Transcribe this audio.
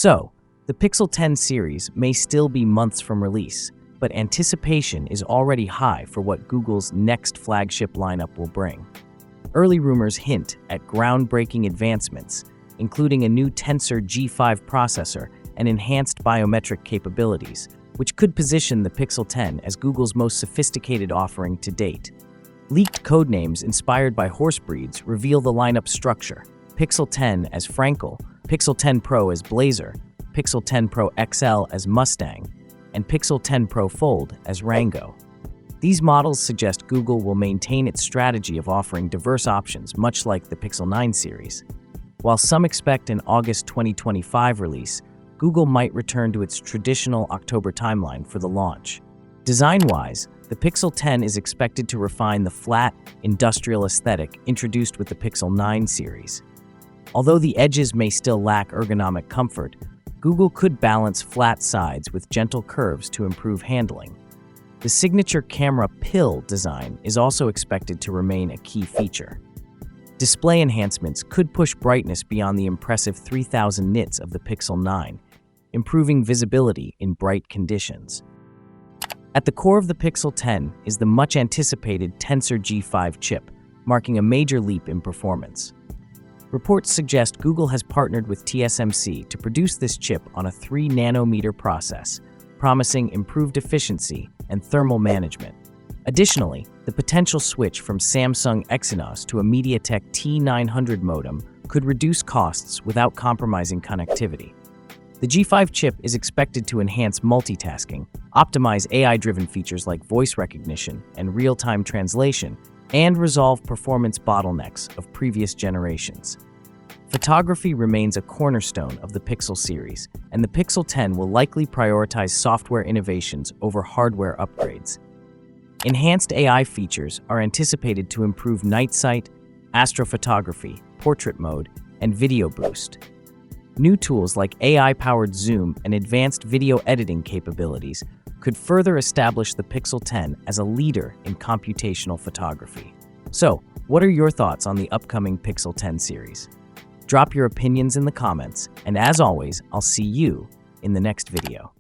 So, the Pixel 10 series may still be months from release, but anticipation is already high for what Google's next flagship lineup will bring. Early rumors hint at groundbreaking advancements, including a new Tensor G5 processor and enhanced biometric capabilities, which could position the Pixel 10 as Google's most sophisticated offering to date. Leaked codenames inspired by horse breeds reveal the lineup structure: Pixel 10 as Frankel, Pixel 10 Pro as Blazer, Pixel 10 Pro XL as Mustang, and Pixel 10 Pro Fold as Rango. These models suggest Google will maintain its strategy of offering diverse options, much like the Pixel 9 series. While some expect an August 2025 release, Google might return to its traditional October timeline for the launch. Design-wise, the Pixel 10 is expected to refine the flat, industrial aesthetic introduced with the Pixel 9 series. Although the edges may still lack ergonomic comfort, Google could balance flat sides with gentle curves to improve handling. The signature camera pill design is also expected to remain a key feature. Display enhancements could push brightness beyond the impressive 3000 nits of the Pixel 9, improving visibility in bright conditions. At the core of the Pixel 10 is the much-anticipated Tensor G5 chip, marking a major leap in performance. Reports suggest Google has partnered with TSMC to produce this chip on a 3-nanometer process, promising improved efficiency and thermal management. Additionally, the potential switch from Samsung Exynos to a MediaTek T900 modem could reduce costs without compromising connectivity. The G5 chip is expected to enhance multitasking, optimize AI-driven features like voice recognition and real-time translation, and resolve performance bottlenecks of previous generations. Photography remains a cornerstone of the Pixel series, and the Pixel 10 will likely prioritize software innovations over hardware upgrades. Enhanced AI features are anticipated to improve night sight, astrophotography, portrait mode, and video boost. New tools like AI-powered zoom and advanced video editing capabilities could further establish the Pixel 10 as a leader in computational photography. So, what are your thoughts on the upcoming Pixel 10 series? Drop your opinions in the comments, and as always, I'll see you in the next video.